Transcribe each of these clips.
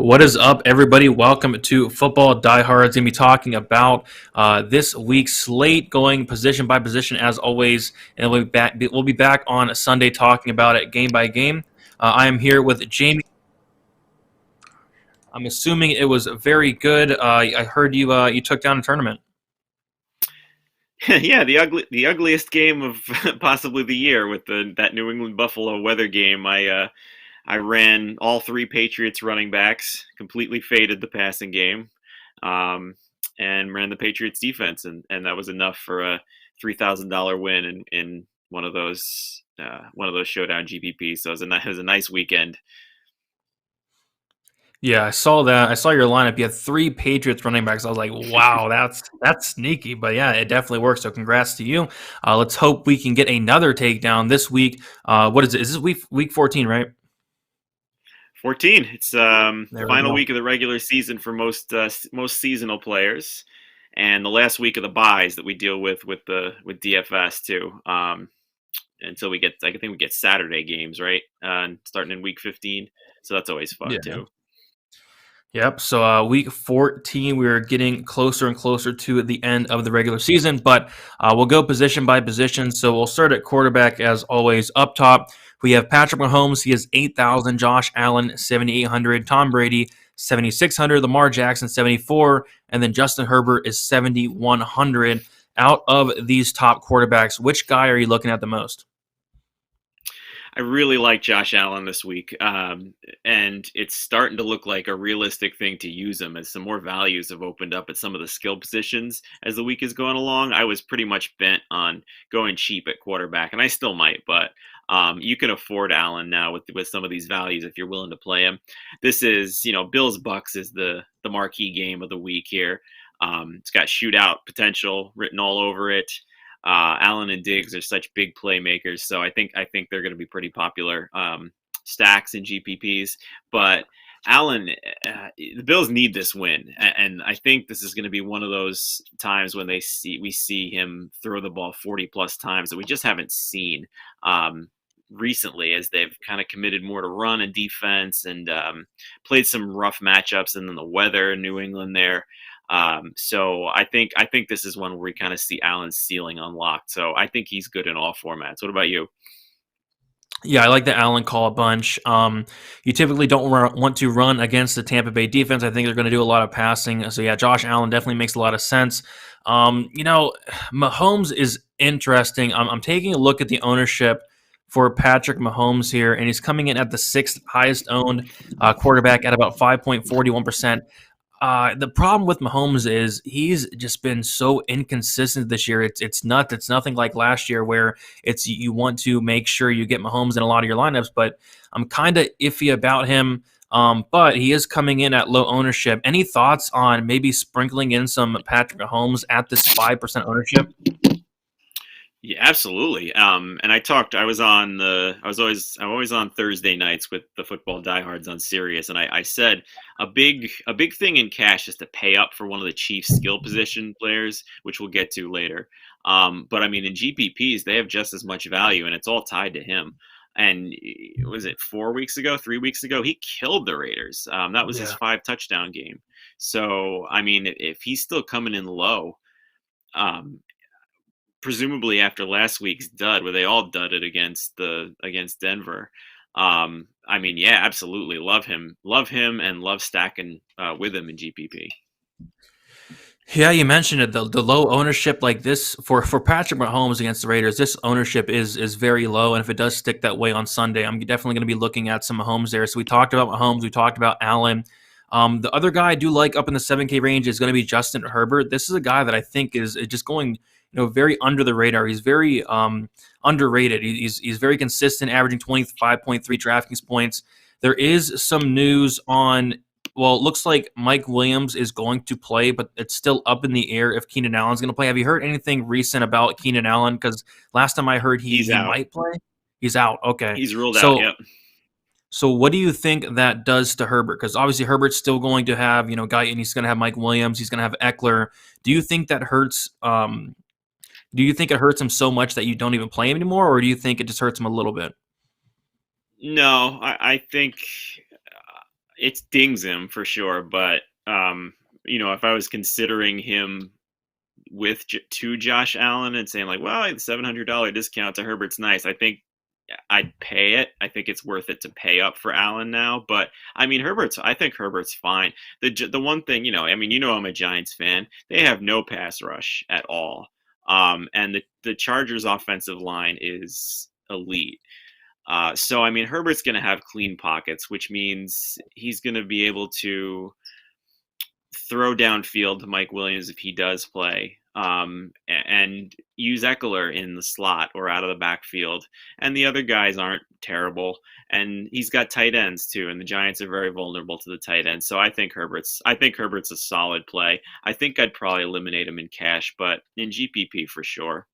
What is up, everybody? Welcome to Football Diehards. Going to be talking about this week's slate, going position by position as always, and we'll be back on Sunday talking about it game by game. I am here with Jamie. I'm assuming it was very good. I heard you took down a tournament. Yeah, the ugliest game of possibly the year with that New England Buffalo weather game. I ran all three Patriots running backs, completely faded the passing game, and ran the Patriots defense, and that was enough for a $3,000 win in one of those showdown GPPs. So it was a nice weekend. Yeah, I saw that. I saw your lineup. You had three Patriots running backs. I was like, wow, that's sneaky. But yeah, it definitely works. So congrats to you. Let's hope we can get another takedown this week. What is it? Is this week 14, right? 14. It's There we final go. week of the regular season for most seasonal players, and the last week of the buys that we deal with DFS too. Until I think we get Saturday games, right? Starting in week 15, so that's always fun Yeah. too. Yep. So week 14, we're getting closer and closer to the end of the regular season, but we'll go position by position. So we'll start at quarterback as always. Up top, we have Patrick Mahomes. He has 8,000. Josh Allen, 7,800. Tom Brady, 7,600. Lamar Jackson, 74. And then Justin Herbert is 7,100. Out of these top quarterbacks, which guy are you looking at the most? I really like Josh Allen this week, and it's starting to look like a realistic thing to use him as some more values have opened up at some of the skill positions as the week is going along. I was pretty much bent on going cheap at quarterback, and I still might, but you can afford Allen now with some of these values if you're willing to play him. This is, Bills Bucks is the marquee game of the week here. It's got shootout potential written all over it. Allen and Diggs are such big playmakers, so I think they're going to be pretty popular stacks in GPPs. But Allen, the Bills need this win, and I think this is going to be one of those times when we see him throw the ball 40 plus times that we just haven't seen recently, as they've kind of committed more to run and defense and played some rough matchups, and then the weather in New England there. So I think this is one where we kind of see Allen's ceiling unlocked. So I think he's good in all formats. What about you? Yeah, I like the Allen call a bunch. You typically don't want to run against the Tampa Bay defense. I think they're going to do a lot of passing. So yeah, Josh Allen definitely makes a lot of sense. Mahomes is interesting. I'm taking a look at the ownership for Patrick Mahomes here, and he's coming in at the sixth highest owned quarterback at about 5.41%. The problem with Mahomes is he's just been so inconsistent this year. It's nuts. It's nothing like last year where it's you want to make sure you get Mahomes in a lot of your lineups, but I'm kind of iffy about him. But he is coming in at low ownership. Any thoughts on maybe sprinkling in some Patrick Mahomes at this 5% ownership? Yeah, absolutely. And I'm always on Thursday nights with the football diehards on Sirius, and I said a big thing in cash is to pay up for one of the Chiefs skill position players, which we'll get to later. But I mean, in GPPs, they have just as much value, and it's all tied to him. And was it 3 weeks ago? He killed the Raiders. That was his Yeah. 5 touchdown game. So I mean, if he's still coming in low, um, presumably after last week's dud, where they all dudded against Denver. I mean, yeah, absolutely love him, and love stacking with him in GPP. Yeah, you mentioned it. The low ownership like this for Patrick Mahomes against the Raiders, this ownership is very low. And if it does stick that way on Sunday, I'm definitely going to be looking at some Mahomes there. So we talked about Mahomes, we talked about Allen. The other guy I do like up in the 7K range is going to be Justin Herbert. This is a guy that I think is just going very under the radar. He's very underrated. He's very consistent, averaging 25.3 DraftKings points. There is some news on. Well, it looks like Mike Williams is going to play, but it's still up in the air if Keenan Allen's going to play. Have you heard anything recent about Keenan Allen? Because last time I heard He's he out. might play. He's out. Okay. He's ruled out. So Yep. so what do you think that does to Herbert? Because obviously Herbert's still going to have, Guyton, he's going to have Mike Williams, he's going to have Eckler. Do you think that hurts do you think it hurts him so much that you don't even play him anymore, or do you think it just hurts him a little bit? No, I think it dings him for sure. But if I was considering him to Josh Allen and saying like, well, the $700 discount to Herbert's nice, I think I'd pay it. I think it's worth it to pay up for Allen now. But I mean, I think Herbert's fine. The one thing, I'm a Giants fan. They have no pass rush at all. And the Chargers offensive line is elite. So I mean, Herbert's going to have clean pockets, which means he's going to be able to throw downfield to Mike Williams if he does play, and use Eckler in the slot or out of the backfield. And the other guys aren't terrible. And he's got tight ends too, and the Giants are very vulnerable to the tight ends. So I think Herbert's a solid play. I think I'd probably eliminate him in cash, but in GPP for sure.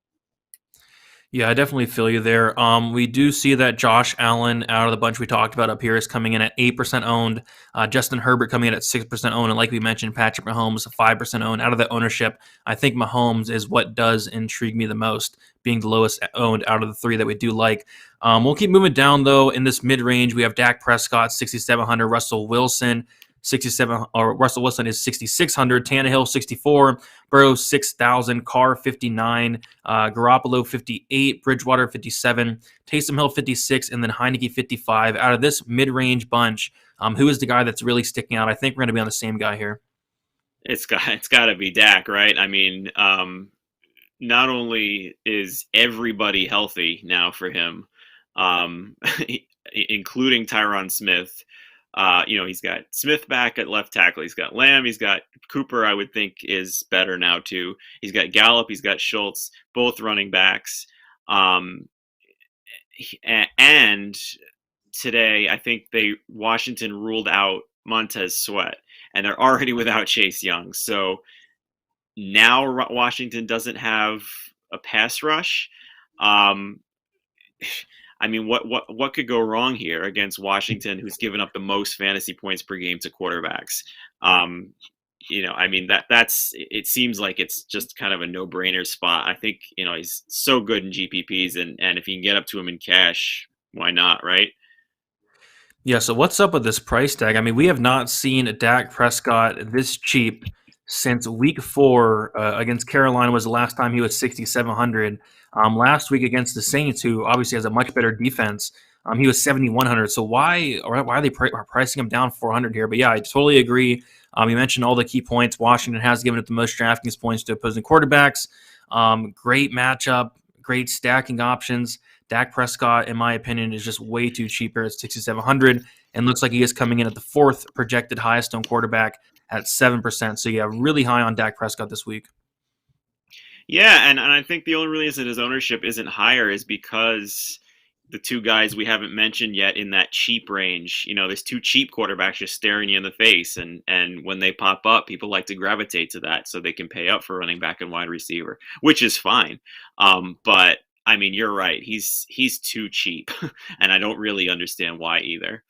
Yeah, I definitely feel you there. We do see that Josh Allen, out of the bunch we talked about up here, is coming in at 8% owned. Justin Herbert coming in at 6% owned. And like we mentioned, Patrick Mahomes, 5% owned. Out of the ownership, I think Mahomes is what does intrigue me the most, being the lowest owned out of the three that we do like. We'll keep moving down, though. In this mid-range, we have Dak Prescott, 6,700. Russell Wilson, 67, or Russell Wilson is 6,600. Tannehill, 64. Burrow, 6,000. Carr, 59. Garoppolo, 58. Bridgewater, 57. Taysom Hill, 56. And then Heineke, 55. Out of this mid-range bunch, who is the guy that's really sticking out? I think we're going to be on the same guy here. It's got to be Dak, right? I mean, not only is everybody healthy now for him, um, including Tyron Smith. He's got Smith back at left tackle. He's got Lamb. He's got Cooper, I would think, is better now, too. He's got Gallup. He's got Schultz, both running backs. And today, I think Washington ruled out Montez Sweat, and they're already without Chase Young. So now Washington doesn't have a pass rush. Um, I mean, what could go wrong here against Washington, who's given up the most fantasy points per game to quarterbacks? I mean, that's it seems like it's just kind of a no-brainer spot. I think, he's so good in GPPs, and if you can get up to him in cash, why not, right? Yeah, so what's up with this price tag? I mean, we have not seen Dak Prescott this cheap since week 4 against Carolina was the last time he was 6,700. Last week against the Saints, who obviously has a much better defense, he was 7,100. So why are they pricing him down 400 here? But yeah, I totally agree. You mentioned all the key points. Washington has given it the most DraftKings points to opposing quarterbacks. Great matchup, great stacking options. Dak Prescott, in my opinion, is just way too cheap here at 6,700 and looks like he is coming in at the 4th projected highest owned quarterback at 7%. So yeah, really high on Dak Prescott this week. Yeah, and I think the only reason his ownership isn't higher is because the two guys we haven't mentioned yet in that cheap range, there's two cheap quarterbacks just staring you in the face, and when they pop up, people like to gravitate to that so they can pay up for running back and wide receiver, which is fine. But I mean, you're right. He's too cheap, and I don't really understand why either.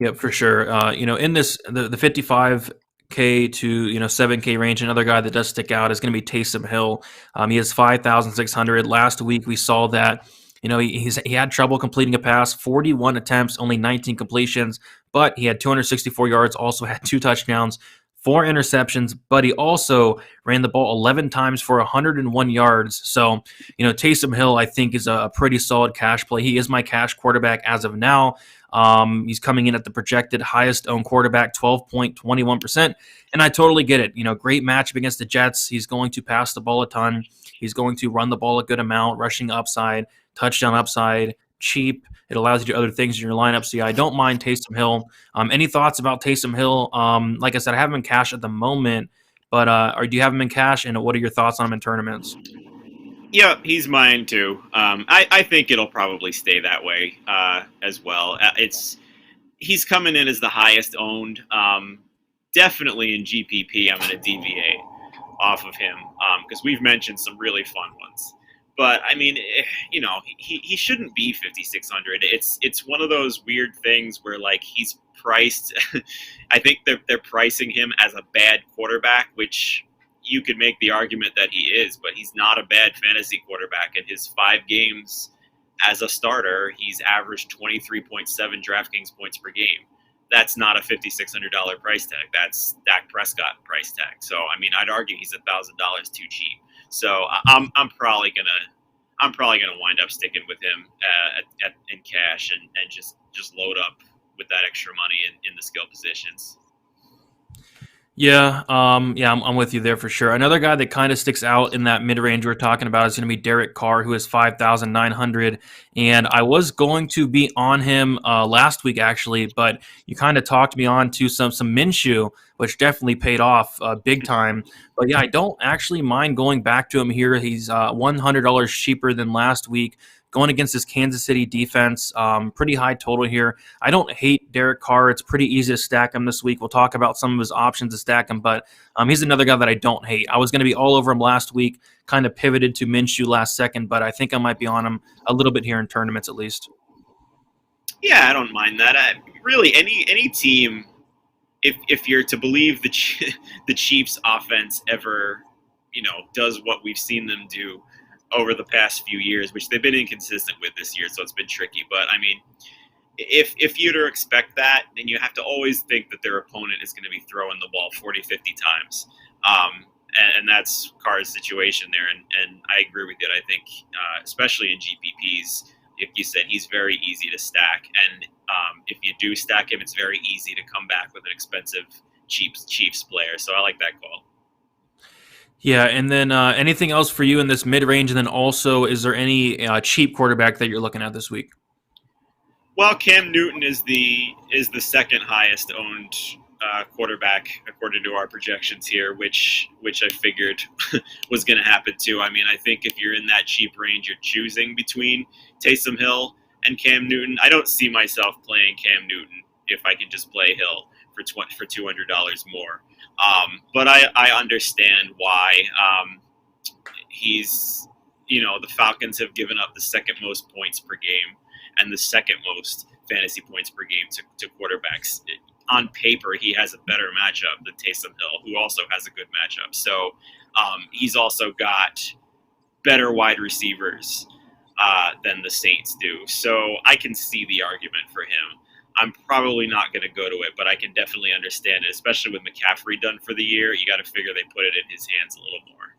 Yep, for sure. In this the 55K to 7K range, another guy that does stick out is going to be Taysom Hill. He has 5,600. Last week we saw that he had trouble completing a pass, 41 attempts, only 19 completions, but he had 264 yards, also had 2 touchdowns, 4 interceptions, but he also ran the ball 11 times for 101 yards. So, Taysom Hill, I think, is a pretty solid cash play. He is my cash quarterback as of now. He's coming in at the projected highest owned quarterback, 12.21%. And I totally get it. Great matchup against the Jets. He's going to pass the ball a ton. He's going to run the ball a good amount, rushing upside, touchdown upside, cheap. It allows you to do other things in your lineup. So yeah, I don't mind Taysom Hill. Any thoughts about Taysom Hill? Like I said, I have him in cash at the moment, but or do you have him in cash? And what are your thoughts on him in tournaments? Yeah, he's mine too. I think it'll probably stay that way as well. He's coming in as the highest owned. Definitely in GPP, I'm going to deviate off of him because we've mentioned some really fun ones. But I mean, he shouldn't be 5,600. It's one of those weird things where like he's priced. I think they're pricing him as a bad quarterback, which you could make the argument that he is, but he's not a bad fantasy quarterback. In his 5 games as a starter, he's averaged 23.7 DraftKings points per game. that's not a $5,600 price tag. That's Dak Prescott price tag. So I mean, I'd argue he's $1,000 too cheap. So I'm probably gonna wind up sticking with him in cash and just load up with that extra money in the skill positions. Yeah, I'm with you there for sure. Another guy that kind of sticks out in that mid range we're talking about is going to be Derrick Carr, who is 5,900. And I was going to be on him last week actually, but you kind of talked me on to some Minshew, which definitely paid off big time. But yeah, I don't actually mind going back to him here. He's $100 cheaper than last week. Going against this Kansas City defense, pretty high total here. I don't hate Derek Carr. It's pretty easy to stack him this week. We'll talk about some of his options to stack him, but he's another guy that I don't hate. I was going to be all over him last week, kind of pivoted to Minshew last second, but I think I might be on him a little bit here in tournaments at least. Yeah, I don't mind that. Really, any team, if you're to believe the Chiefs' offense ever, does what we've seen them do over the past few years, which they've been inconsistent with this year, so it's been tricky. But I mean, if you're to expect that, then you have to always think that their opponent is going to be throwing the ball 40, 50 times. And that's Carr's situation there. And I agree with it. I think, especially in GPPs, like you said, he's very easy to stack. And if you do stack him, it's very easy to come back with an expensive Chiefs player. So I like that call. Yeah, and then anything else for you in this mid-range? And then also, is there any cheap quarterback that you're looking at this week? Well, Cam Newton is the second highest owned quarterback according to our projections here, which I figured was going to happen too. I mean, I think if you're in that cheap range, you're choosing between Taysom Hill and Cam Newton. I don't see myself playing Cam Newton if I can just play Hill for $200 more. But I understand why. He's, the Falcons have given up the second most points per game and the second most fantasy points per game to quarterbacks. On paper, he has a better matchup than Taysom Hill, who also has a good matchup. So he's also got better wide receivers than the Saints do. So I can see the argument for him. I'm probably not going to go to it, but I can definitely understand it, especially with McCaffrey done for the year. You got to figure they put it in his hands a little more.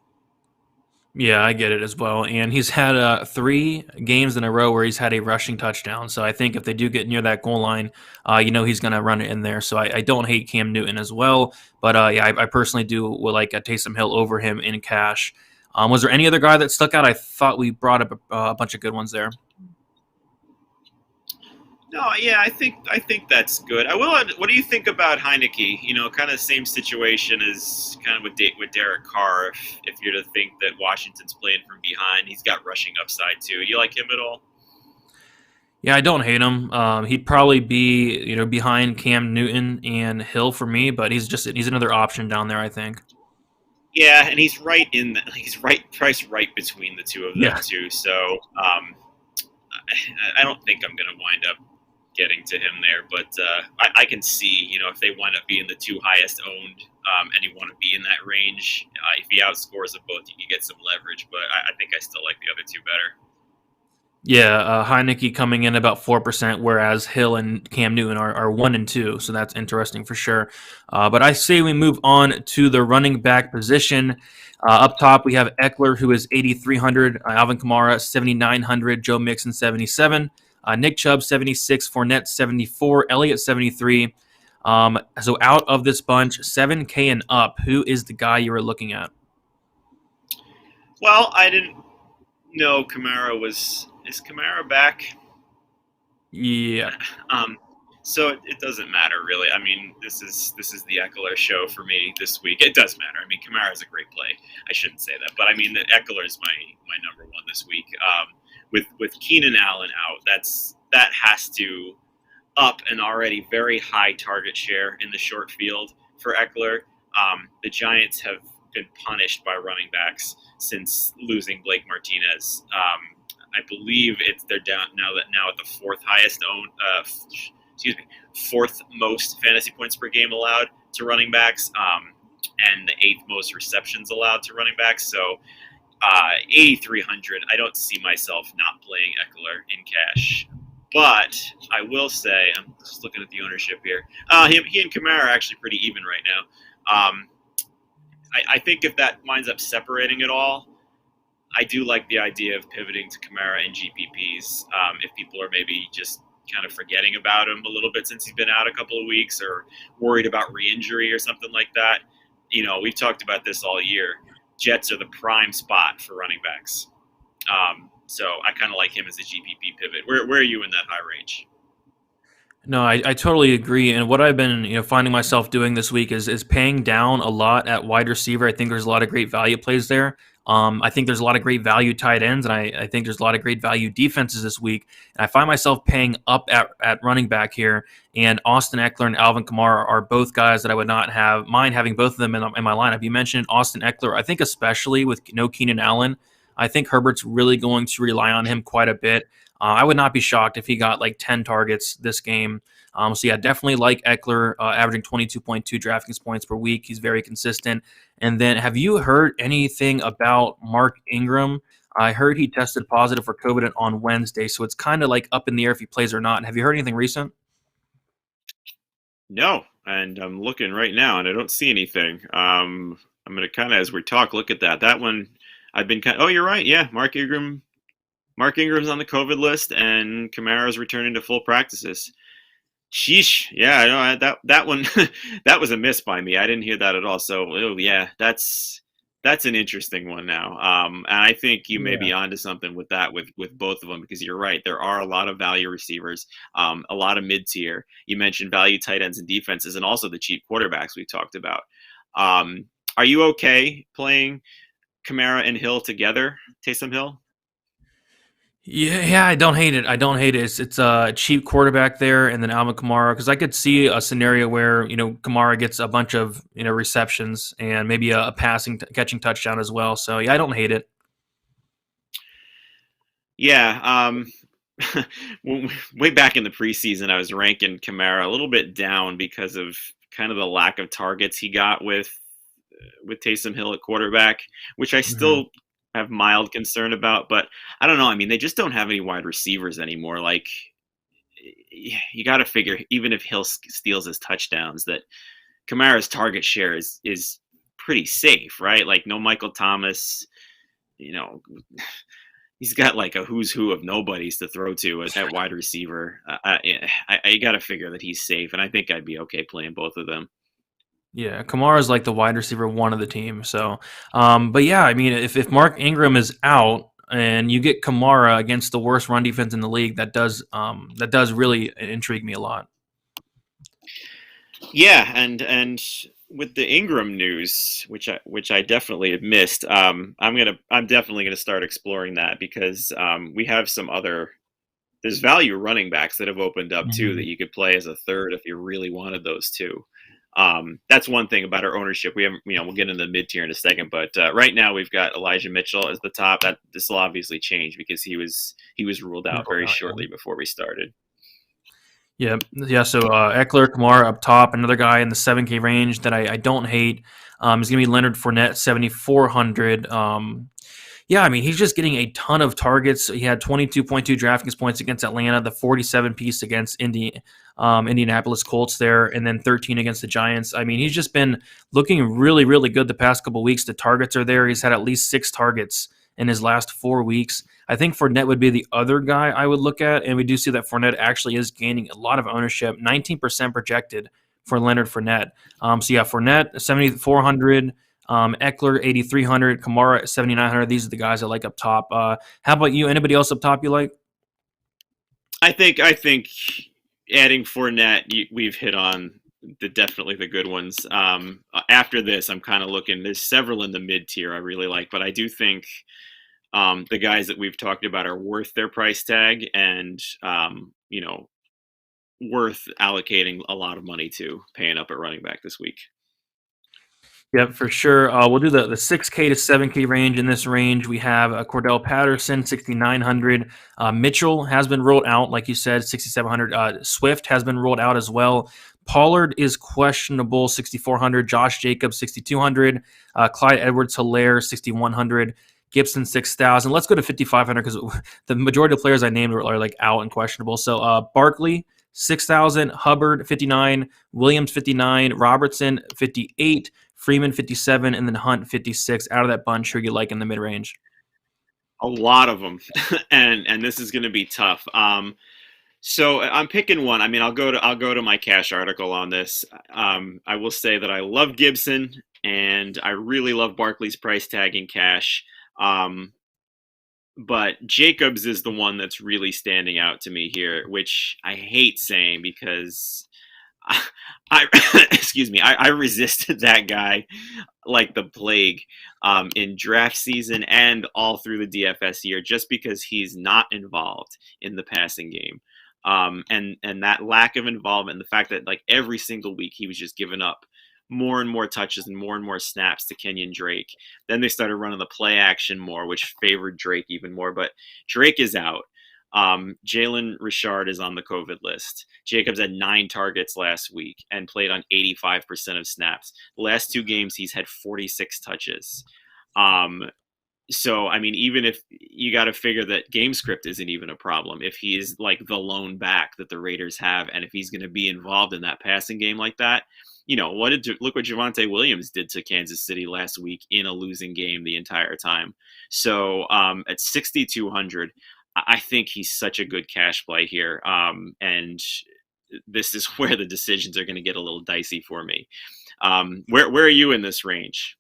Yeah, I get it as well. And he's had 3 games in a row where he's had a rushing touchdown. So I think if they do get near that goal line, he's going to run it in there. So I don't hate Cam Newton as well. But I personally do like Taysom Hill over him in cash. Was there any other guy that stuck out? I thought we brought up a bunch of good ones there. No, yeah, I think that's good. I will. What do you think about Heineke? Kind of the same situation as kind of with Derek Carr. If you're to think that Washington's playing from behind, he's got rushing upside too. You like him at all? Yeah, I don't hate him. He'd probably be behind Cam Newton and Hill for me, but he's another option down there, I think. Yeah, and he's priced right between the two of them too. So I don't think I'm going to wind up getting to him there, but I can see, if they wind up being the 2 highest owned, and you want to be in that range, if he outscores them both, you can get some leverage, but I think I still like the other 2 better. Yeah, Heineke coming in about 4%, whereas Hill and Cam Newton are 1 and 2, so that's interesting for sure. But I say we move on to the running back position. Up top, we have Eckler, who is 8,300, Alvin Kamara, 7,900, Joe Mixon, 77, Nick Chubb, 76, Fournette, 74, Elliott, 73. So out of this bunch, 7K and up, who is the guy you were looking at? Well, I didn't know Kamara was... Is Kamara back? Yeah. So it doesn't matter really. I mean, this is the Eckler show for me this week. It does matter. I mean, Kamara's a great play. I shouldn't say that, but I mean, Eckler is my number 1 this week. With Keenan Allen out, that has to up an already very high target share in the short field for Eckler. The Giants have been punished by running backs since losing Blake Martinez. I believe they're down now at the 4th highest owned, 4th most fantasy points per game allowed to running backs, and the 8th most receptions allowed to running backs. So 8,300. I don't see myself not playing Eckler in cash. But I will say, I'm just looking at the ownership here. He and Kamara are actually pretty even right now. I think if that winds up separating it all, I do like the idea of pivoting to Kamara and GPPs. If people are maybe just kind of forgetting about him a little bit since he's been out a couple of weeks or worried about re-injury or something like that. We've talked about this all year. Jets are the prime spot for running backs. So I kind of like him as a GPP pivot. Where are you in that high range? No, I totally agree. And what I've been finding myself doing this week is paying down a lot at wide receiver. I think there's a lot of great value plays there. I think there's a lot of great value tight ends, and I think there's a lot of great value defenses this week. And I find myself paying up at running back here. And Austin Eckler and Alvin Kamara are both guys that I would not mind having both of them in my lineup. You mentioned Austin Eckler. I think especially with no Keenan Allen, I think Herbert's really going to rely on him quite a bit. I would not be shocked if he got like 10 targets this game. So yeah, definitely like Eckler, averaging 22.2 DraftKings points per week. He's very consistent. And then have you heard anything about Mark Ingram? I heard he tested positive for COVID on Wednesday, so it's kind of like up in the air if he plays or not. Have you heard anything recent? No, and I'm looking right now, and I don't see anything. I'm going to kind of, as we talk, look at that. That one, I've been kind of, oh, you're right. Yeah, Mark Ingram. Mark Ingram's on the COVID list, and Kamara's returning to full practices. Sheesh. Yeah, I know that one. That was a miss by me. I didn't hear that at all. So, oh, yeah, that's an interesting one now. And I think you may be onto something with that with both of them because you're right. There are a lot of value receivers, a lot of mid tier. You mentioned value tight ends and defenses, and also the cheap quarterbacks we talked about. Are you okay playing Kamara and Hill together, Taysom Hill? Yeah, I don't hate it. I don't hate it. It's a cheap quarterback there, and then Alvin Kamara. Because I could see a scenario where Kamara gets a bunch of receptions and maybe a passing catching touchdown as well. So yeah, I don't hate it. Yeah. Way back in the preseason, I was ranking Kamara a little bit down because of kind of the lack of targets he got with Taysom Hill at quarterback, which I Mhm. still have mild concern about. But I don't know. I mean, they just don't have any wide receivers anymore. Like, you got to figure, even if Hill steals his touchdowns, that Kamara's target share is pretty safe, right? Like, no Michael Thomas. You know, he's got like a who's who of nobodies to throw to at wide receiver. I got to figure that he's safe, and I think I'd be okay playing both of them. Yeah, Kamara's like the wide receiver one of the team. So, but yeah, I mean, if Mark Ingram is out and you get Kamara against the worst run defense in the league, that does really intrigue me a lot. Yeah, and with the Ingram news, which I definitely have missed, I'm definitely gonna start exploring that because we have some other there's value running backs that have opened up too that Mhm. you could play as a third if you really wanted those two. That's one thing about our ownership. We haven't, we'll get into the mid tier in a second, but right now we've got Elijah Mitchell as the top. That this will obviously change because he was ruled out No very doubt, yeah. shortly before we started. Yeah, yeah. So Eckler, Kamara up top, another guy in the 7K range that I don't hate. Is going to be Leonard Fournette, 7,400. Yeah, I mean, he's just getting a ton of targets. He had 22.2 DraftKings points against Atlanta, the 47 piece against Indianapolis Colts there, and then 13 against the Giants. I mean, he's just been looking really, really good the past couple weeks. The targets are there. He's had at least 6 targets in his last 4 weeks. I think Fournette would be the other guy I would look at, and we do see that Fournette actually is gaining a lot of ownership, 19% projected for Leonard Fournette. So yeah, Fournette, 7,400. Eckler 8,300, Kamara 7,900. These are the guys I like up top. How about you? Anybody else up top you like? I think adding Fournette, we've hit on definitely the good ones. After this, I'm kind of looking. There's several in the mid tier I really like, but I do think the guys that we've talked about are worth their price tag and worth allocating a lot of money to paying up at running back this week. Yep, for sure. We'll do the 6K to 7K range. In this range, we have Cordell Patterson, 6,900. Mitchell has been ruled out, like you said, 6,700. Swift has been ruled out as well. Pollard is questionable, 6,400. Josh Jacobs, 6,200. Clyde Edwards-Helaire, 6,100. Gibson 6,000. Let's go to 5,500 because the majority of players I named are like out and questionable. So Barkley 6,000, Hubbard 59, Williams 59, Robertson 58, Freeman 57, and then Hunt 56. Out of that bunch, who you like in the mid range? A lot of them, and this is going to be tough. So I'm picking one. I mean, I'll go to my cash article on this. I will say that I love Gibson and I really love Barkley's price tag in cash. Um, but Jacobs is the one that's really standing out to me here, which I hate saying because I excuse me, I resisted that guy like the plague in draft season and all through the DFS year, just because he's not involved in the passing game. And that lack of involvement, and the fact that like every single week he was just giving up more and more touches and more snaps to Kenyon Drake. Then they started running the play action more, which favored Drake even more. But Drake is out. Jalen Richard is on the COVID list. Jacobs had 9 targets last week and played on 85% of snaps. The last 2 games, he's had 46 touches. So, I mean, even if you got to figure that game script isn't even a problem, if he is like the lone back that the Raiders have, and if he's going to be involved in that passing game like that, look what Javonte Williams did to Kansas City last week in a losing game the entire time. So at 6,200, I think he's such a good cash play here. And this is where the decisions are going to get a little dicey for me. Where are you in this range?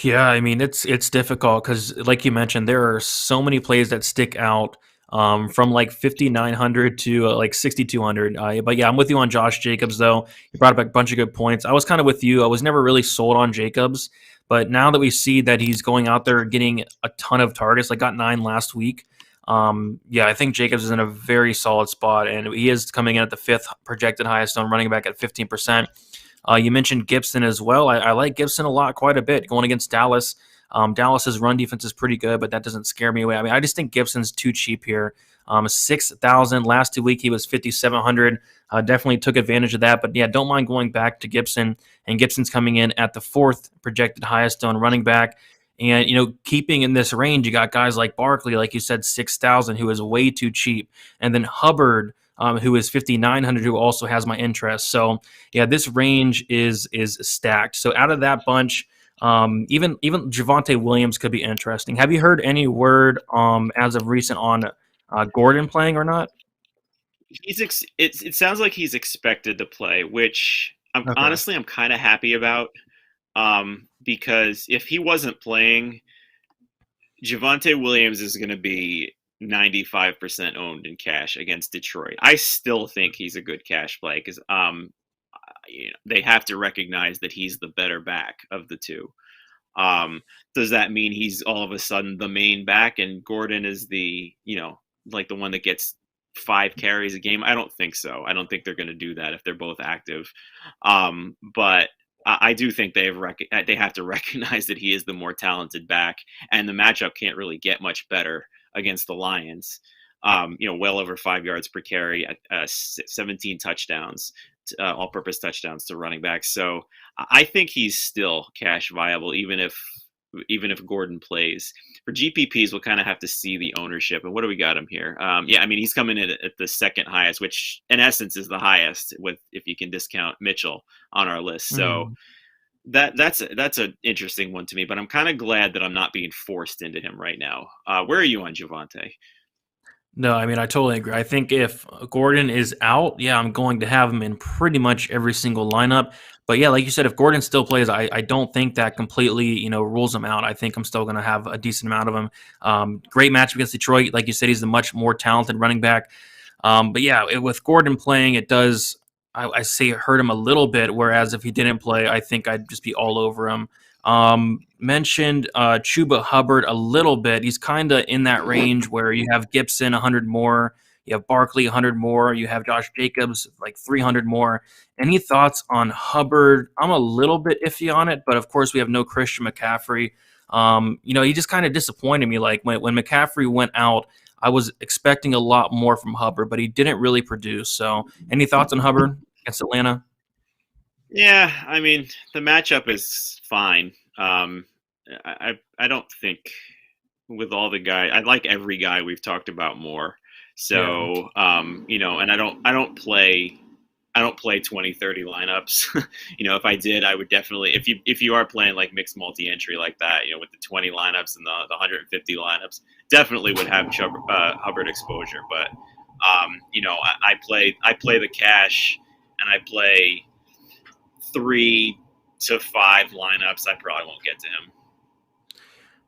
Yeah, I mean it's difficult because, like you mentioned, there are so many plays that stick out from like 5,900 to like 6,200. But yeah, I'm with you on Josh Jacobs though. You brought up a bunch of good points. I was kind of with you. I was never really sold on Jacobs, but now that we see that he's going out there getting a ton of targets, like got 9 last week. Yeah, I think Jacobs is in a very solid spot, and he is coming in at the 5th projected highest on running back at 15%. You mentioned Gibson as well. I like Gibson a lot, quite a bit, going against Dallas. Dallas's run defense is pretty good, but that doesn't scare me away. I mean, I just think Gibson's too cheap here. 6,000 last 2 weeks, he was 5,700. Definitely took advantage of that, but yeah, don't mind going back to Gibson. And Gibson's coming in at the 4th projected highest on running back. And keeping in this range, you got guys like Barkley, like you said, 6,000, who is way too cheap, and then Hubbard, who is 5,900, who also has my interest. So yeah, this range is stacked. So out of that bunch, even Javonte Williams could be interesting. Have you heard any word as of recent on Gordon playing or not? It sounds like he's expected to play, which Okay. I'm kind of happy about. Because if he wasn't playing, Javonte Williams is going to be 95% owned in cash against Detroit. I still think he's a good cash play because they have to recognize that he's the better back of the two. Does that mean he's all of a sudden the main back and Gordon is like the one that gets 5 carries a game? I don't think so. I don't think they're going to do that if they're both active. But I do think they have to recognize that he is the more talented back, and the matchup can't really get much better against the Lions. Well over 5 yards per carry, 17 touchdowns, all-purpose touchdowns to running backs. So I think he's still cash viable, even if Gordon plays. For GPPs, we'll kind of have to see the ownership. And what do we got him here? Yeah, I mean, he's coming in at the 2nd highest, which in essence is the highest if you can discount Mitchell on our list. So Mhm. that's an interesting one to me. But I'm kind of glad that I'm not being forced into him right now. Where are you on Javante? No, I mean, I totally agree. I think if Gordon is out, yeah, I'm going to have him in pretty much every single lineup. But yeah, like you said, if Gordon still plays, I don't think that completely, rules him out. I think I'm still going to have a decent amount of him. Great match against Detroit. Like you said, he's the much more talented running back. But yeah, with Gordon playing, it does, I say it hurt him a little bit. Whereas if he didn't play, I think I'd just be all over him. Mentioned Chuba Hubbard a little bit. He's kind of in that range where you have Gibson 100 more, you have Barkley 100 more, you have Josh Jacobs like 300 more. Any thoughts on Hubbard? I'm a little bit iffy on it, but of course we have no Christian McCaffrey. He just kind of disappointed me. Like when McCaffrey went out, I was expecting a lot more from Hubbard, but he didn't really produce. So, any thoughts on Hubbard against Atlanta? Yeah, I mean the matchup is fine. I don't think. with all the guys. I like every guy we've talked about more. Yeah. So, and I don't play 20, 30 lineups. If I did, I would definitely, if you are playing like mixed multi-entry like that, with the 20 lineups and the 150 lineups, definitely would have Hubbard exposure. But I play the cash, and I play 3 to 5 lineups. I probably won't get to him.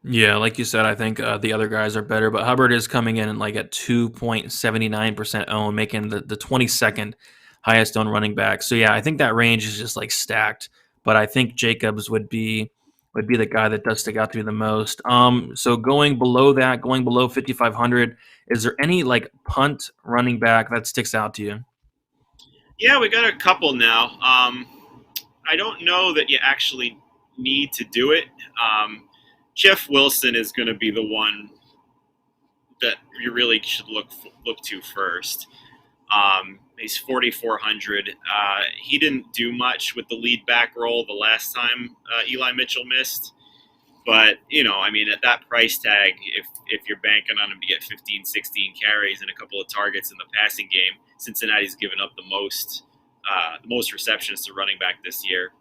Yeah, like you said, I think the other guys are better, but Hubbard is coming in like at 2.79% owned, making the 22nd highest owned running back. So yeah, I think that range is just like stacked. But I think Jacobs would be the guy that does stick out to me the most. So going below that, going below 5,500, is there any like punt running back that sticks out to you? Yeah, we got a couple now. I don't know that you actually need to do it. Jeff Wilson is going to be the one that you really should look to first. He's 4,400. He didn't do much with the lead back role the last time Eli Mitchell missed. But, at that price tag, if you're banking on him to get 15, 16 carries and a couple of targets in the passing game, Cincinnati's given up the most receptions to running back this year.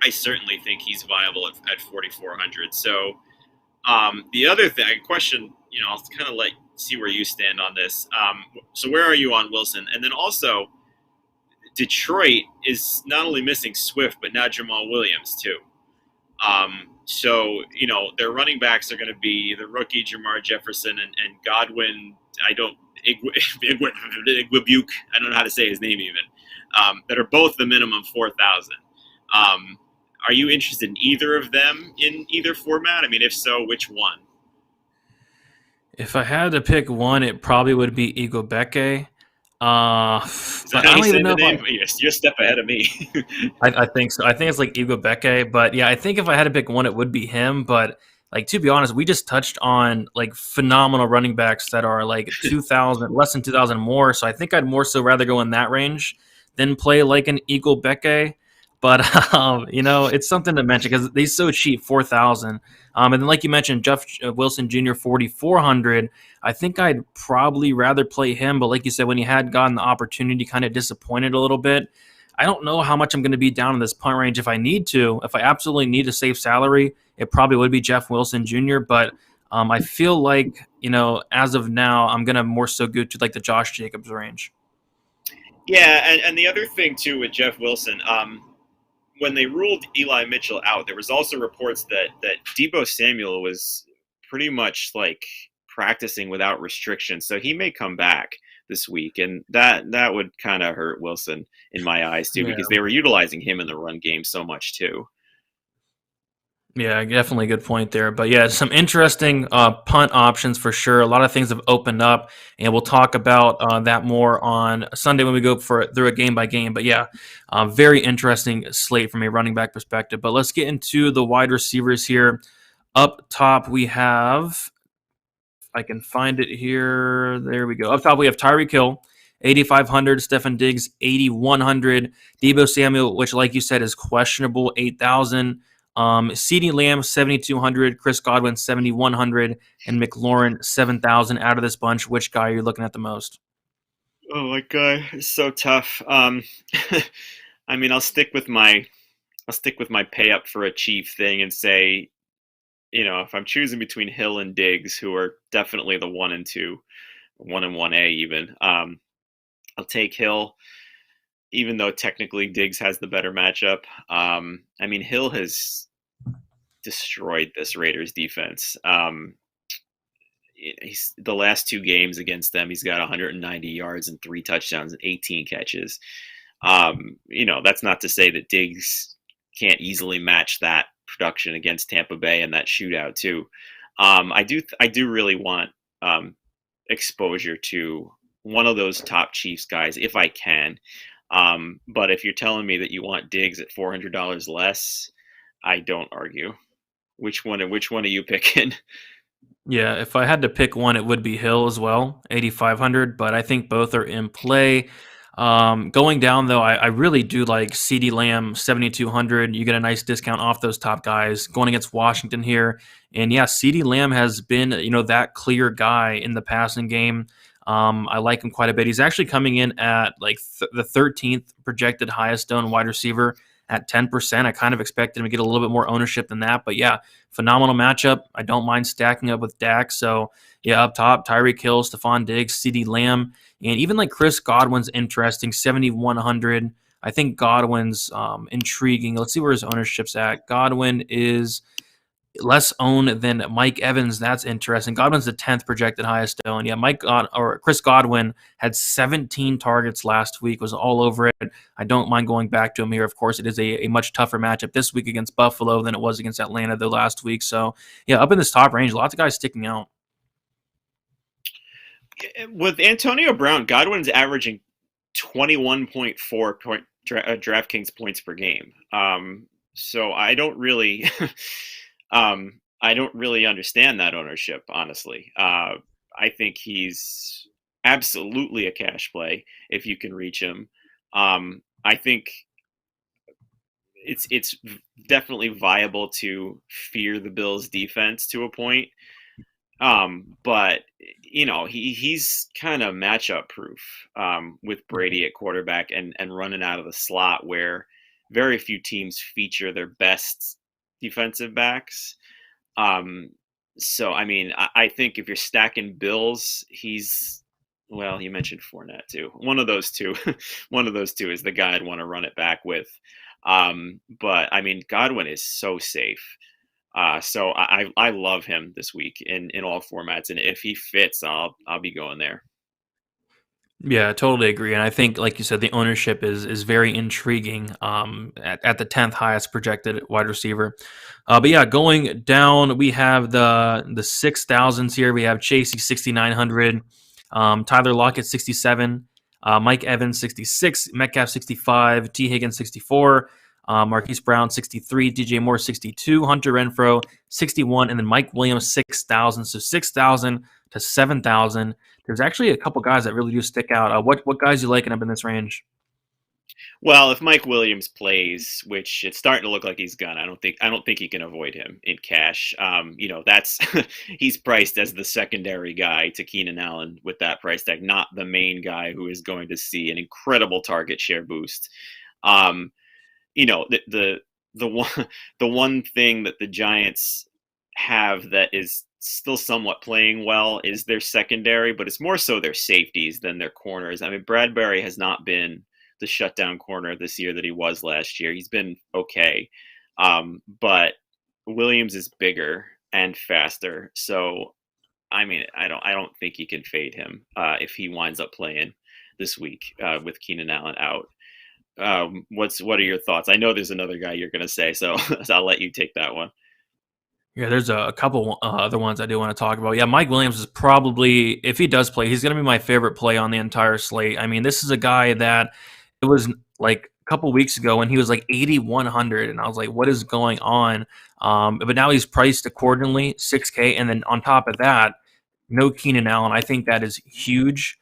I certainly think he's viable at 4,400. So the other thing, question, I'll kind of see where you stand on this. So where are you on Wilson? And then also, Detroit is not only missing Swift, but now Jamal Williams too. So their running backs are going to be the rookie Jamar Jefferson and Godwin. Igwebuke. I don't know how to say his name even. That are both the minimum 4,000. Are you interested in either of them in either format? I mean, if so, which one? If I had to pick one, it probably would be Igobeke. Is that But how I you don't say even the know if name? You're a step ahead of me. I think so. I think it's like Igobeke, but yeah, I think if I had to pick one, it would be him. But like to be honest, we just touched on like phenomenal running backs that are like 2,000, less than 2,000 more. So I think I'd more so rather go in that range than play like an Igobeke. But it's something to mention because they're so cheap, 4,000. And then like you mentioned, Jeff Wilson Jr. 4,400. I think I'd probably rather play him. But like you said, when he had gotten the opportunity, kind of disappointed a little bit. I don't know how much I'm going to be down in this punt range if I need to. If I absolutely need to save salary, it probably would be Jeff Wilson Jr. But I feel like, as of now, I'm going to more so go to like the Josh Jacobs range. Yeah, and the other thing too with Jeff Wilson, when they ruled Eli Mitchell out, there was also reports that Deebo Samuel was pretty much like practicing without restrictions, so he may come back this week, and that would kind of hurt Wilson in my eyes too, Yeah. because they were utilizing him in the run game so much too. Yeah, definitely a good point there. But yeah, some interesting punt options for sure. A lot of things have opened up, and we'll talk about that more on Sunday when we go through a game by game. But yeah, very interesting slate from a running back perspective. But let's get into the wide receivers here. Up top, we have I can find it here. There we go. Up top, we have Tyreek Hill, 8,500. Stefan Diggs, 8,100. Deebo Samuel, which, like you said, is questionable, 8,000. CeeDee Lamb, 7,200. Chris Godwin, 7,100. And McLaurin, 7,000. Out of this bunch, which guy are you looking at the most? Oh my god, it's so tough. I mean, I'll stick with my pay up for a chief thing and say, if I'm choosing between Hill and Diggs, who are definitely the 1 and 2, 1 and 1A even, I'll take Hill, even though technically Diggs has the better matchup. I mean, Hill has destroyed this Raiders defense. He's the last 2 games against them, he's got 190 yards and 3 touchdowns and 18 catches. That's not to say that Diggs can't easily match that production against Tampa Bay in that shootout too. I do really want exposure to one of those top Chiefs guys if I can. But if you're telling me that you want Diggs at $400 less, I don't argue. Which one are you picking? Yeah, if I had to pick one, it would be Hill as well, 8,500. But I think both are in play. Going down though, I really do like CD Lamb 7,200. You get a nice discount off those top guys going against Washington here, and yeah, CD Lamb has been that clear guy in the passing game. I like him quite a bit. He's actually coming in at like the 13th projected highest owned wide receiver at 10%. I kind of expected him to get a little bit more ownership than that, but yeah, phenomenal matchup. I don't mind stacking up with Dak. So yeah, up top, Tyreek Hill, Stephon Diggs, CD Lamb. And even like Chris Godwin's interesting, 7,100. I think Godwin's intriguing. Let's see where his ownership's at. Godwin is less owned than Mike Evans. That's interesting. Godwin's the 10th projected highest owned. Yeah, Chris Godwin had 17 targets last week, was all over it. I don't mind going back to him here. Of course, it is a much tougher matchup this week against Buffalo than it was against Atlanta the last week. So yeah, up in this top range, lots of guys sticking out. With Antonio Brown, Godwin's averaging 21.4 DraftKings points per game. So I don't really, I don't really understand that ownership, honestly. I think he's absolutely a cash play if you can reach him. I think it's definitely viable to fear the Bills' defense to a point. But he's kind of matchup proof with Brady at quarterback and running out of the slot where very few teams feature their best defensive backs. So I mean, I think if you're stacking Bills, you mentioned Fournette too. One of those two, one of those two is the guy I'd want to run it back with. But I mean, Godwin is so safe. So I love him this week in all formats, and if he fits, I'll be going there. Yeah, I totally agree. And I think, like you said, the ownership is very intriguing at the 10th highest projected wide receiver. But yeah, going down, we have the 6,000s here. We have Chasey 6,900, Tyler Lockett 67, Mike Evans 66, Metcalf 65, T. Higgins 64, Marquise Brown 63, DJ Moore 62, Hunter Renfrow 61, and then Mike Williams 6,000. So 6,000 to 7,000. There's actually a couple guys that really do stick out. What guys you liking up in this range? Well, if Mike Williams plays, which it's starting to look like he's gonna, I don't think you can avoid him in cash. That's he's priced as the secondary guy to Keenan Allen with that price tag, not the main guy who is going to see an incredible target share boost. Um, the one the one thing that the Giants have that is still somewhat playing well is their secondary, but it's more so their safeties than their corners. I mean, Bradbury has not been the shutdown corner this year that he was last year. He's been okay, but Williams is bigger and faster. So, I mean, I don't think you can fade him if he winds up playing this week with Keenan Allen out. What are your thoughts? I know there's another guy you're going to say, so I'll let you take that one. Yeah, there's a couple other ones I do want to talk about. Yeah, Mike Williams is probably, if he does play, he's going to be my favorite play on the entire slate. I mean, this is a guy that it was like a couple weeks ago when he was like 8,100, and I was like, what is going on? But now he's priced accordingly, 6K, and then on top of that, no Keenan Allen. I think that is huge.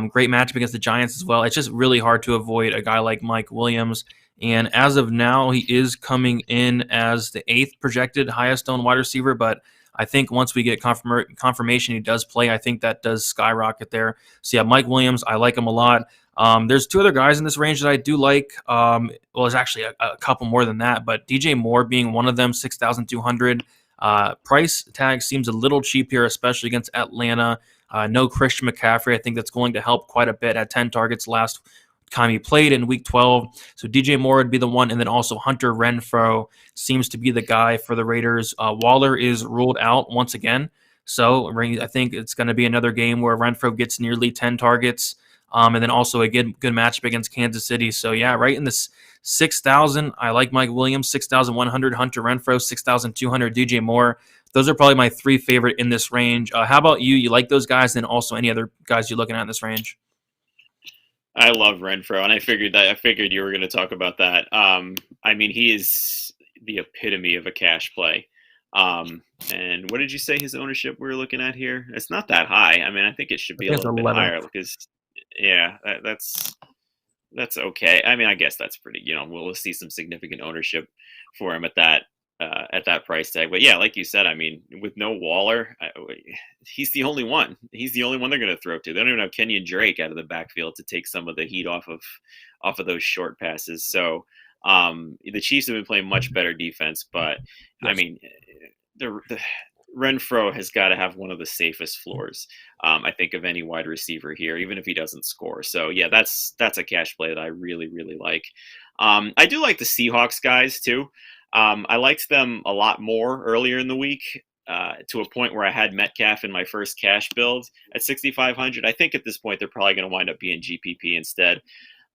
Great matchup against the Giants as well. It's just really hard to avoid a guy like Mike Williams. And as of now, he is coming in as the 8th projected highest owned wide receiver. But I think once we get confirmation he does play, I think that does skyrocket there. So yeah, Mike Williams, I like him a lot. There's two other guys in this range that I do like. Well, there's actually a couple more than that, but DJ Moore being one of them, 6,200. Price tag seems a little cheap here, especially against Atlanta. No Christian McCaffrey. I think that's going to help quite a bit at 10 targets last time he played in week 12. So DJ Moore would be the one. And then also Hunter Renfrow seems to be the guy for the Raiders. Waller is ruled out once again. So I think it's going to be another game where Renfrow gets nearly 10 targets. And then also a good matchup against Kansas City. So yeah, right in this 6,000, I like Mike Williams, 6,100 Hunter Renfrow, 6,200 DJ Moore. Those are probably my three favorite in this range. How about you? You like those guys? And also any other guys you're looking at in this range? I love Renfro, and I figured you were going to talk about that. I mean, he is the epitome of a cash play. And what did you say his ownership we were looking at here? It's not that high. I mean, I think it should I be a think it's little bit 11. higher because, yeah, that's That's okay. I mean, I guess that's pretty. We'll see some significant ownership for him at that price tag. But yeah, like you said, I mean, with no Waller, he's the only one. He's the only one they're going to throw to. They don't even have Kenyon Drake out of the backfield to take some of the heat off of those short passes. So the Chiefs have been playing much better defense, but I Yes. mean, the Renfro has got to have one of the safest floors, I think, of any wide receiver here, even if he doesn't score. So yeah, that's a cash play that I really really like. I do like the Seahawks guys too. I liked them a lot more earlier in the week. To a point where I had Metcalf in my first cash build at 6,500. I think at this point they're probably going to wind up being GPP instead.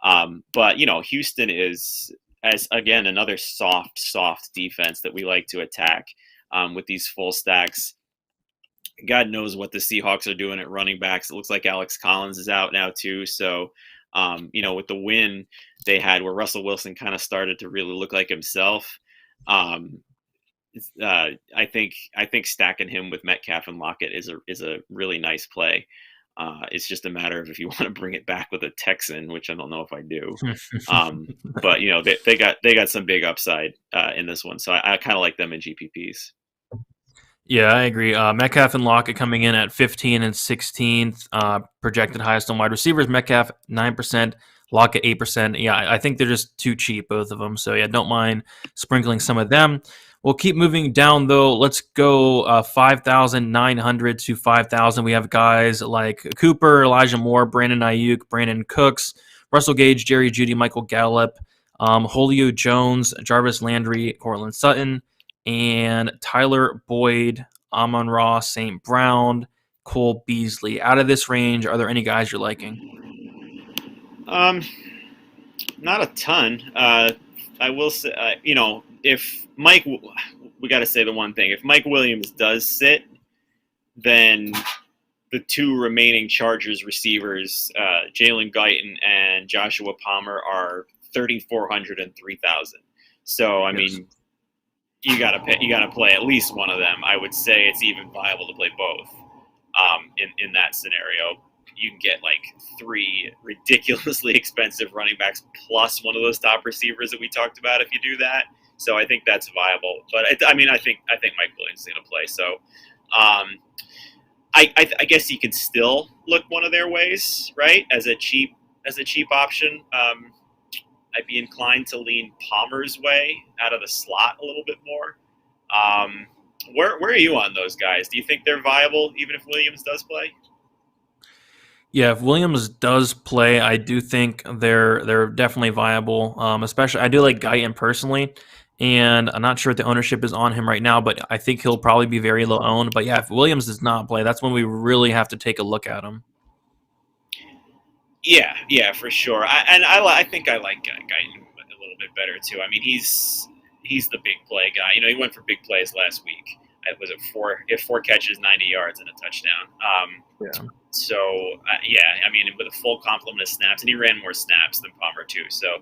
But Houston is, as again, another soft defense that we like to attack with these full stacks. God knows what the Seahawks are doing at running backs. It looks like Alex Collins is out now too. So, with the win they had where Russell Wilson kind of started to really look like himself, um, I think stacking him with Metcalf and Lockett is a really nice play. It's just a matter of if you want to bring it back with a Texan, which I don't know if I do. But they got some big upside in this one, so I kind of like them in GPPs. Yeah, I agree. Metcalf and Lockett coming in at 15 and 16th, projected highest on wide receivers. Metcalf 9%, Lockett 8%. Yeah, I think they're just too cheap, both of them. So yeah, don't mind sprinkling some of them. We'll keep moving down though. Let's go 5,900 to 5,000. We have guys like Cooper, Elijah Moore, Brandon Ayuk, Brandon Cooks, Russell Gage, Jerry Jeudy, Michael Gallup, Julio Jones, Jarvis Landry, Cortland Sutton, and Tyler Boyd, Amon-Ra, St. Brown, Cole Beasley. Out of this range, are there any guys you're liking? Um, Not a ton. I will say, if we got to say the one thing. If Mike Williams does sit, then the two remaining Chargers receivers, Jalen Guyton and Joshua Palmer, are 3,400 and 3,000. So I Yes. mean, you gotta play at least one of them. I would say it's even viable to play both. In that scenario, you can get like three ridiculously expensive running backs plus one of those top receivers that we talked about if you do that. So I think that's viable. But I think Mike Williams is going to play. So um, I guess you could still look one of their ways, right, as a cheap option. I'd be inclined to lean Palmer's way out of the slot a little bit more. Um, where are you on those guys? Do you think they're viable even if Williams does play? Yeah, if Williams does play, I do think they're definitely viable. Especially, I do like Guyton personally, and I'm not sure if the ownership is on him right now, but I think he'll probably be very low owned. But yeah, if Williams does not play, that's when we really have to take a look at him. Yeah, for sure. I think I like Guyton a little bit better too. I mean, he's the big play guy. He went for big plays last week. It was four catches, 90 yards, and a touchdown. Yeah. So yeah, I mean, with a full complement of snaps, and he ran more snaps than Palmer too. So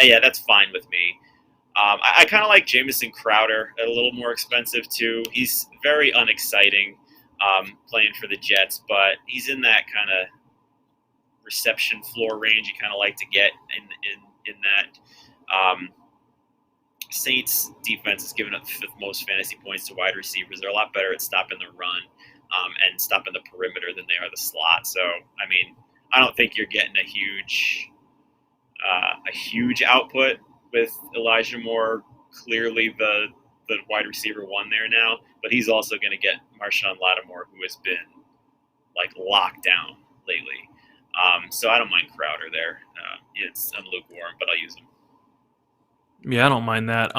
yeah, that's fine with me. I kind of like Jamison Crowder, a little more expensive too. He's very unexciting playing for the Jets, but he's in that kind of reception floor range you kind of like to get in that. Saints defense has given up the fifth most fantasy points to wide receivers. They're a lot better at stopping the run and stopping the perimeter than they are the slot. So I mean, I don't think you're getting a huge output with Elijah Moore. Clearly the wide receiver one there now, but he's also going to get Marshawn Lattimore, who has been like locked down lately. So I don't mind Crowder there. It's lukewarm, but I'll use him. Yeah, I don't mind that.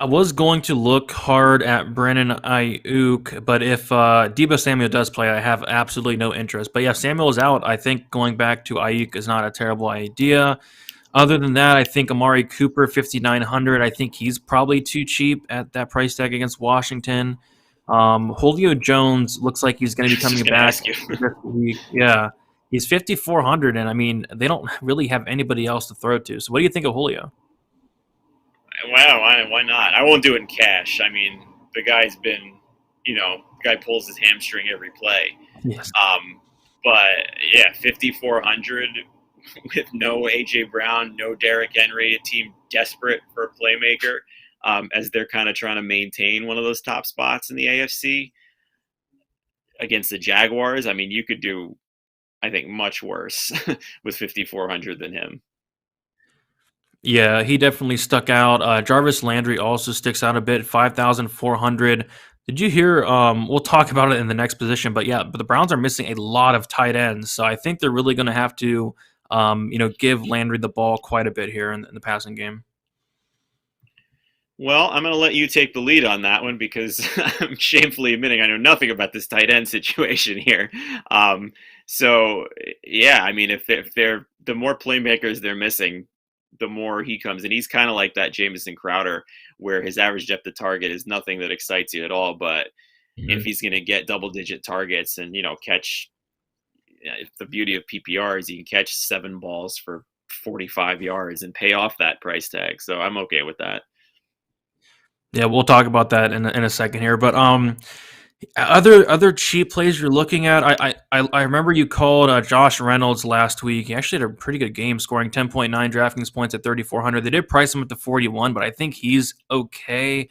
I was going to look hard at Brandon Ayuk, but if Debo Samuel does play, I have absolutely no interest. But yeah, Samuel is out. I think going back to Ayuk is not a terrible idea. Other than that, I think Amari Cooper, 5,900. I think he's probably too cheap at that price tag against Washington. Julio Jones looks like he's going to be Just coming gonna back ask you. this week. Yeah, he's 5,400, and I mean, they don't really have anybody else to throw to. So what do you think of Julio? Wow, why not? I won't do it in cash. I mean, the guy's been, the guy pulls his hamstring every play. Yes. Um, but yeah, 5,400 with no A.J. Brown, no Derrick Henry, a team desperate for a playmaker, as they're kind of trying to maintain one of those top spots in the AFC against the Jaguars. I mean, you could do, I think, much worse with 5,400 than him. Yeah, he definitely stuck out. Jarvis Landry also sticks out a bit, 5,400. Did you hear? We'll talk about it in the next position, but yeah, but the Browns are missing a lot of tight ends, so I think they're really going to have to, give Landry the ball quite a bit here in the passing game. Well, I'm going to let you take the lead on that one because I'm shamefully admitting I know nothing about this tight end situation here. Um, so, yeah, I mean, if they're the more playmakers they're missing, the more he comes. And he's kind of like that Jamison Crowder, where his average depth of target is nothing that excites you at all. But if he's going to get double-digit targets and catch, the beauty of PPR is you can catch 7 balls for 45 yards and pay off that price tag. So I'm okay with that. Yeah, we'll talk about that in a second here. But other cheap plays you're looking at, I remember you called Josh Reynolds last week. He actually had a pretty good game, scoring 10.9 DraftKings points at 3,400. They did price him at the 41, but I think he's okay.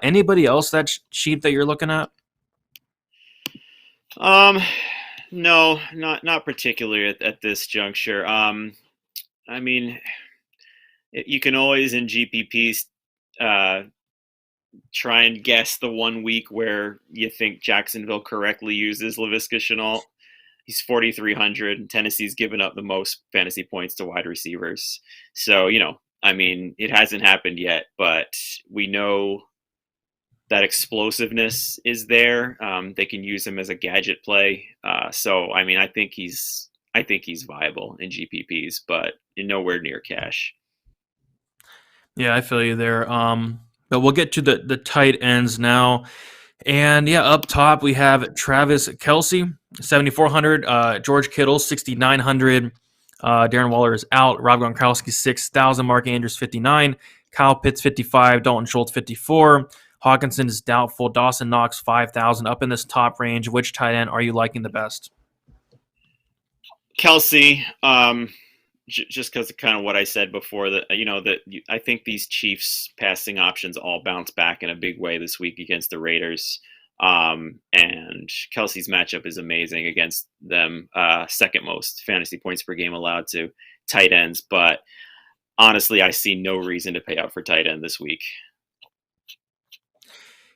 Anybody else that's cheap that you're looking at? No, not particularly at this juncture. I mean, you can always in GPPs try and guess the 1 week where you think Jacksonville correctly uses Laviska Shenault. He's 4,300. Tennessee's given up the most fantasy points to wide receivers. So, I mean, it hasn't happened yet, but we know that explosiveness is there. They can use him as a gadget play. So, I mean, I think he's viable in GPPs, but nowhere near cash. Yeah, I feel you there. But we'll get to the tight ends now. And yeah, up top we have Travis Kelce, 7,400. George Kittle, 6,900. Darren Waller is out. Rob Gronkowski, 6,000. Mark Andrews, 59. Kyle Pitts, 55. Dalton Schultz, 54. Hawkinson is doubtful. Dawson Knox, 5,000. Up in this top range, which tight end are you liking the best? Kelce, just because of kind of what I said before, that I think these Chiefs passing options all bounce back in a big way this week against the Raiders. And Kelsey's matchup is amazing against them. Second most fantasy points per game allowed to tight ends. But honestly, I see no reason to pay out for tight end this week.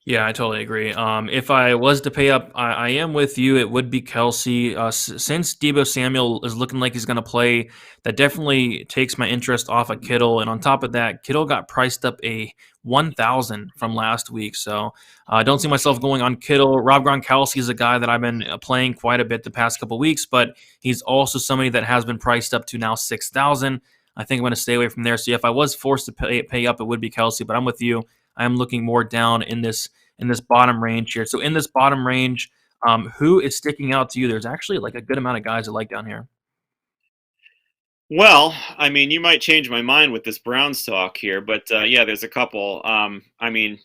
Yeah, I totally agree. If I was to pay up, I am with you. It would be Kelsey. Since Deebo Samuel is looking like he's going to play, that definitely takes my interest off of Kittle. And on top of that, Kittle got priced up a 1,000 from last week. So I don't see myself going on Kittle. Rob Gronkowski is a guy that I've been playing quite a bit the past couple weeks, but he's also somebody that has been priced up to now 6,000. I think I'm going to stay away from there. So yeah, if I was forced to pay up, it would be Kelsey. But I'm with you. I am looking more down in this bottom range here. So in this bottom range, who is sticking out to you? There's actually like a good amount of guys I like down here. Well, I mean, you might change my mind with this Browns talk here, but yeah, there's a couple. I mean,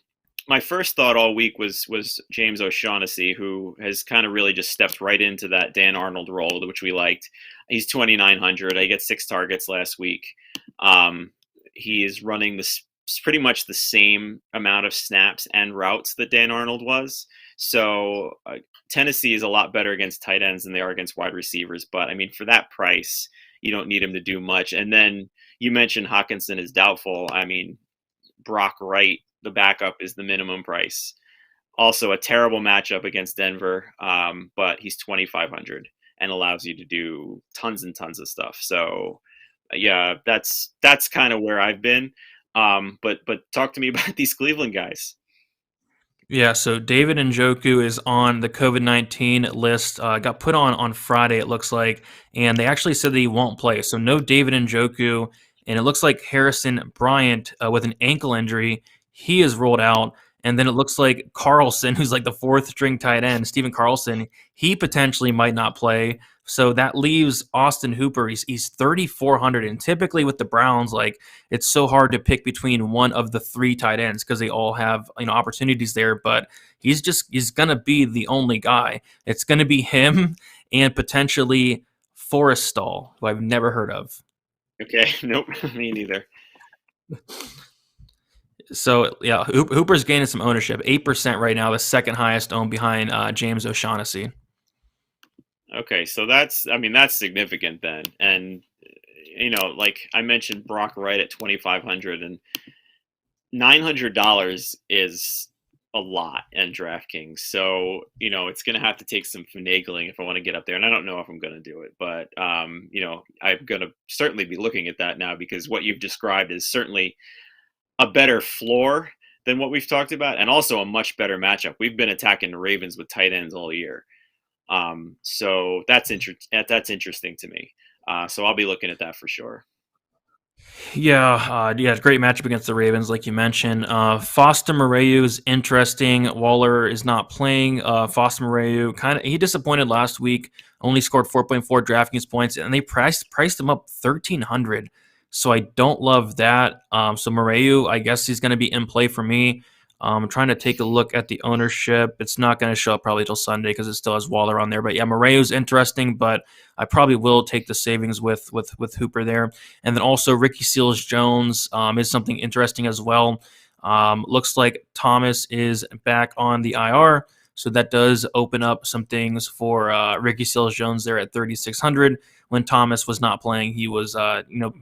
my first thought all week was James O'Shaughnessy, who has kind of really just stepped right into that Dan Arnold role, which we liked. He's 2,900. I get 6 targets last week. He is running this pretty much the same amount of snaps and routes that Dan Arnold was. So Tennessee is a lot better against tight ends than they are against wide receivers. But I mean, for that price, you don't need him to do much. And then you mentioned Hawkinson is doubtful. I mean, Brock Wright, the backup, is the minimum price. Also a terrible matchup against Denver, but he's 2,500 and allows you to do tons and tons of stuff. So yeah, that's kind of where I've been. But talk to me about these Cleveland guys. Yeah, so David Njoku is on the COVID-19 list. Got put on Friday, it looks like, and they actually said that he won't play. So no David Njoku, and it looks like Harrison Bryant with an ankle injury, he is rolled out. And then it looks like Carlson, who's like the 4th string tight end, Stephen Carlson, he potentially might not play. So that leaves Austin Hooper. He's 3,400, and typically with the Browns, like it's so hard to pick between one of the 3 tight ends because they all have opportunities there. But he's gonna be the only guy. It's gonna be him and potentially Forrestal, who I've never heard of. Okay, nope, me neither. So yeah, Hooper's gaining some ownership, 8% right now, the second highest owned behind James O'Shaughnessy. Okay, so that's significant then. And like I mentioned Brock Wright at 2,500, and $900 is a lot in DraftKings. So, it's going to have to take some finagling if I want to get up there. And I don't know if I'm going to do it, but, I'm going to certainly be looking at that now, because what you've described is certainly a better floor than what we've talked about, and also a much better matchup. We've been attacking the Ravens with tight ends all year. So that's interesting to me. So I'll be looking at that for sure. Yeah, great matchup against the Ravens, like you mentioned. Foster Moreau is interesting. Waller is not playing. Foster Moreau he disappointed last week. Only scored 4.4 DraftKings points, and they priced him up 1,300. So I don't love that. So Moreau, I guess he's going to be in play for me. I'm trying to take a look at the ownership. It's not going to show up probably till Sunday because it still has Waller on there. But yeah, Moreau's interesting, but I probably will take the savings with Hooper there. And then also Ricky Seals-Jones is something interesting as well. Looks like Thomas is back on the IR, so that does open up some things for Ricky Seals-Jones there at 3,600. When Thomas was not playing, he was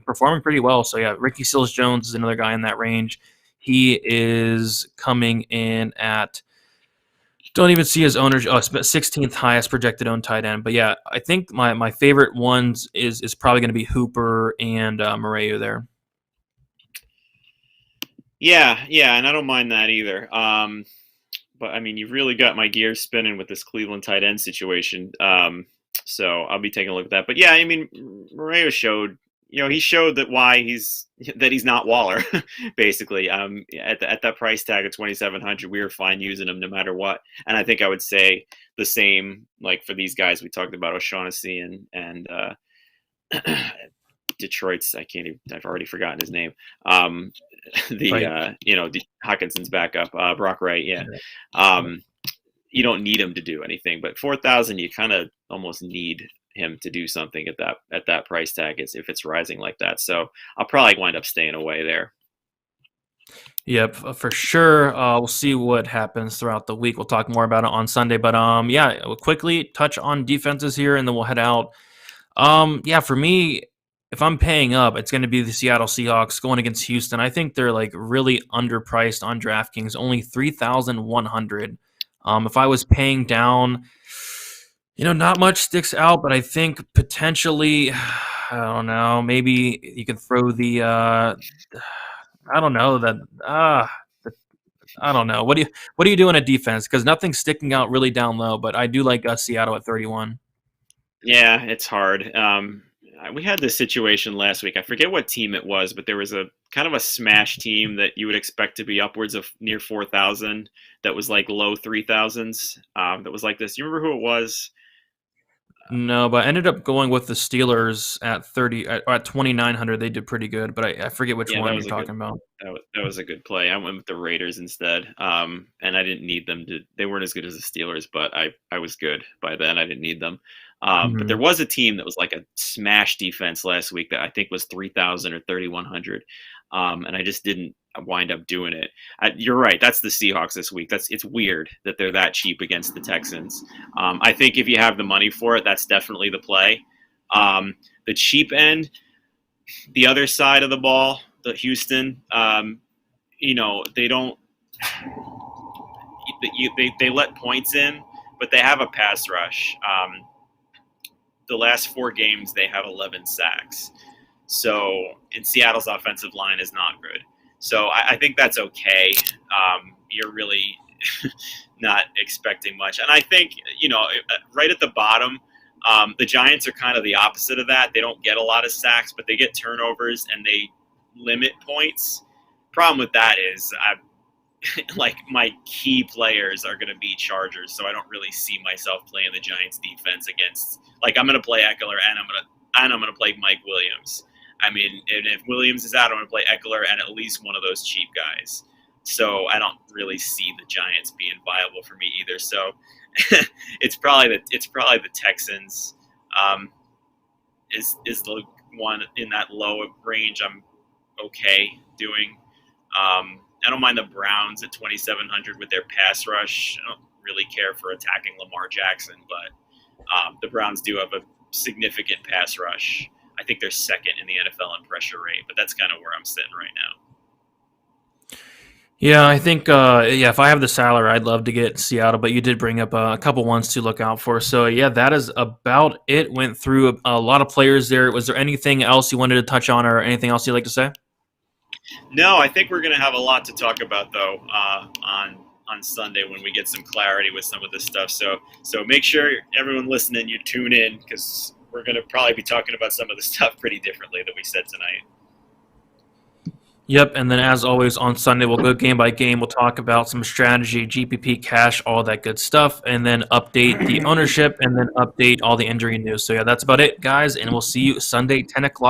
performing pretty well. So yeah, Ricky Seals-Jones is another guy in that range. He is coming in at, don't even see his owner's 16th highest projected owned tight end. But yeah, I think my favorite ones is probably going to be Hooper and Moreau there. Yeah, and I don't mind that either. But I mean, you've really got my gears spinning with this Cleveland tight end situation. So I'll be taking a look at that. But yeah, I mean, Moreau showed, he showed that he's not Waller, basically. At that price tag of 2,700, we were fine using him no matter what. And I think I would say the same, like for these guys we talked about, O'Shaughnessy and Detroit's. I've already forgotten his name. Hawkinson's backup, Brock Wright. Yeah. You don't need him to do anything, but 4,000, you kind of almost need him to do something at that price tag, if it's rising like that. So I'll probably wind up staying away there. Yep, for sure. We'll see what happens throughout the week. We'll talk more about it on Sunday. But we'll quickly touch on defenses here, and then we'll head out. For me, if I'm paying up, it's going to be the Seattle Seahawks going against Houston. I think they're like really underpriced on DraftKings, only 3,100. If I was paying down, not much sticks out, but I think potentially, I don't know, maybe you could throw the, I don't know that. I don't know. What do you do in a defense? Because nothing's sticking out really down low, but I do like Seattle at 31. Yeah, it's hard. We had this situation last week. I forget what team it was, but there was a kind of a smash team that you would expect to be upwards of near 4,000. That was like low 3,000s. That was like this. You remember who it was? No, but I ended up going with the Steelers at 2,900. They did pretty good, but I forget which one you're talking about. That was a good play. I went with the Raiders instead, and I didn't need them to. They weren't as good as the Steelers, but I was good by then. I didn't need them. But there was a team that was like a smash defense last week that I think was 3,000 or 3,100, and I just didn't wind up doing it. You're right. That's the Seahawks this week. It's weird that they're that cheap against the Texans. I think if you have the money for it, that's definitely the play. The cheap end, the other side of the ball, the Houston, they don't. They let points in, but they have a pass rush. The last 4 games, they have 11 sacks. So, and Seattle's offensive line is not good. So I think that's okay. You're really not expecting much. And I think, right at the bottom, the Giants are kind of the opposite of that. They don't get a lot of sacks, but they get turnovers and they limit points. Problem with that is like my key players are going to be Chargers, so I don't really see myself playing the Giants defense against, like, I'm going to play Eckler and I'm going to play Mike Williams. I mean, and if Williams is out, I'm going to play Eckler and at least one of those cheap guys. So I don't really see the Giants being viable for me either. So it's probably the Texans. is the one in that low range I'm okay doing. I don't mind the Browns at 2,700 with their pass rush. I don't really care for attacking Lamar Jackson, but the Browns do have a significant pass rush. I think they're second in the NFL in pressure rate, but that's kind of where I'm sitting right now. Yeah, I think if I have the salary, I'd love to get Seattle, but you did bring up a couple ones to look out for. So yeah, that is about it. Went through a lot of players there. Was there anything else you wanted to touch on, or anything else you'd like to say? No, I think we're going to have a lot to talk about though on Sunday when we get some clarity with some of this stuff. So make sure everyone listening, you tune in because we're going to probably be talking about some of the stuff pretty differently than we said tonight. Yep, and then as always on Sunday, we'll go game by game. We'll talk about some strategy, GPP, cash, all that good stuff, and then update the ownership, and then update all the injury news. So yeah, that's about it, guys, and we'll see you Sunday, 10 o'clock.